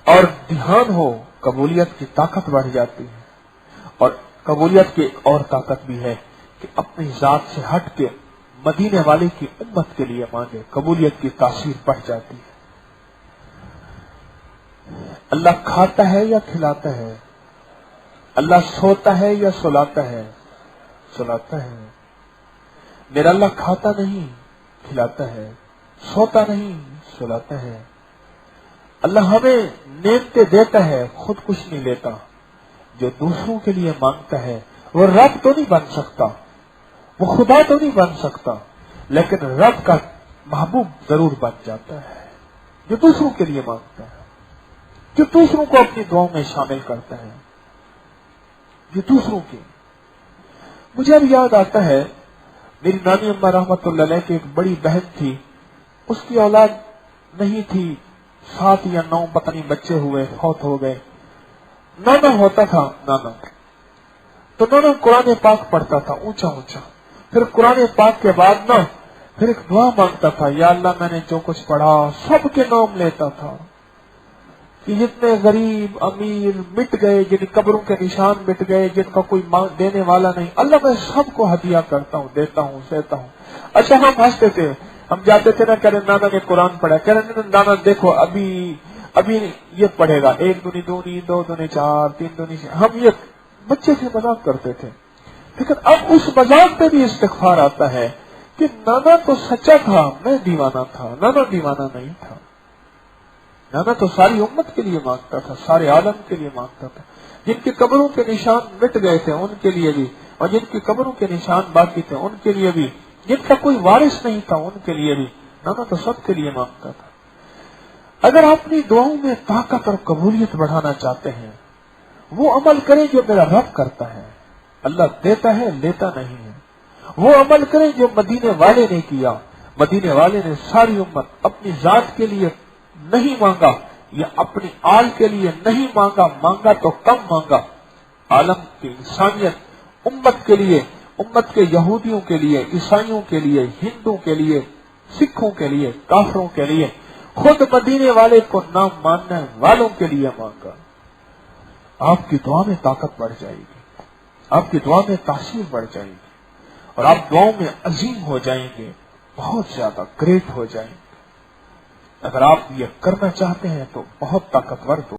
اور دھیان ہو قبولیت کی طاقت بڑھ جاتی ہے. اور قبولیت کی ایک اور طاقت بھی ہے کہ اپنی ذات سے ہٹ کے مدینے والے کی امت کے لیے مانگے، قبولیت کی تاثیر بڑھ جاتی ہے. اللہ کھاتا ہے یا کھلاتا ہے؟ اللہ سوتا ہے یا سلاتا ہے؟ سلاتا ہے. میرا اللہ کھاتا نہیں، کھلاتا ہے، سوتا نہیں، سلاتا ہے. اللہ ہمیں نعمتیں دیتا ہے، خود کچھ نہیں لیتا. جو دوسروں کے لیے مانگتا ہے وہ رب تو نہیں بن سکتا، وہ خدا تو نہیں بن سکتا، لیکن رب کا محبوب ضرور بن جاتا ہے. جو دوسروں کے لیے مانگتا ہے، جو دوسروں کو اپنی دعاؤں میں شامل کرتا ہے، جو دوسروں کی. مجھے اب یاد آتا ہے میری نانی اماں رحمت اللہ علیہ کی ایک بڑی بہن تھی، اس کی اولاد نہیں تھی، 7 یا 9 پتہ نہیں بچے ہوئے، فوت ہو گئے. نانا ہوتا تھا، نانا تو نانا قرآن پاک پڑھتا تھا اونچا اونچا. پھر قرآن پاک کے بعد نا پھر ایک دعا مانگتا تھا، یا اللہ میں نے جو کچھ پڑھا سب کے نام لیتا تھا کہ جتنے غریب امیر مٹ گئے، جن قبروں کے نشان مٹ گئے، جن کا کوئی دینے والا نہیں، اللہ میں سب کو ہدیہ کرتا ہوں، دیتا ہوں، سہتا ہوں. اچھا ہم ہنستے تھے، ہم جاتے تھے نا، کہہ رہے نانا نے قرآن پڑھا، کہہ رہے نانا دیکھو ابھی یہ پڑھے گا، 1 دونی 2 دونی 4 3 دونی 6. ہم یہ بچے سے مذاق کرتے تھے. لیکن اب اس مذاق پہ بھی استغفار آتا ہے کہ نانا تو سچا تھا، میں دیوانہ تھا. نانا دیوانہ نہیں تھا، نانا تو ساری امت کے لیے مانگتا تھا، سارے عالم کے لیے مانگتا تھا. جن کی قبروں کے نشان مٹ گئے تھے ان کے لیے بھی، اور جن کی قبروں کے نشان باقی تھے ان کے لیے بھی، جن کا کوئی وارث نہیں تھا ان کے لیے بھی، نانا تو سب کے لیے مانگتا تھا. اگر آپ اپنی دعاؤں میں طاقت اور قبولیت بڑھانا چاہتے ہیں، وہ عمل کریں جو میرا رب کرتا ہے. اللہ دیتا ہے، لیتا نہیں ہے. وہ عمل کریں جو مدینے والے نے کیا. مدینے والے نے ساری امت اپنی ذات کے لیے نہیں مانگا یا اپنی آل کے لیے نہیں مانگا، مانگا تو کم مانگا. عالم کی انسانیت امت کے لیے، امت کے یہودیوں کے لیے، عیسائیوں کے لیے، ہندو کے لیے، سکھوں کے لیے، کافروں کے لیے، خود مدینے والے کو نہ ماننے والوں کے لیے مانگا. آپ کی دعا میں طاقت بڑھ جائے گی، آپ کی دعا میں تاثیر بڑھ جائے گی، اور آپ دعاؤں میں عظیم ہو جائیں گے، بہت زیادہ گریٹ ہو جائیں گے. اگر آپ یہ کرنا چاہتے ہیں تو بہت طاقتور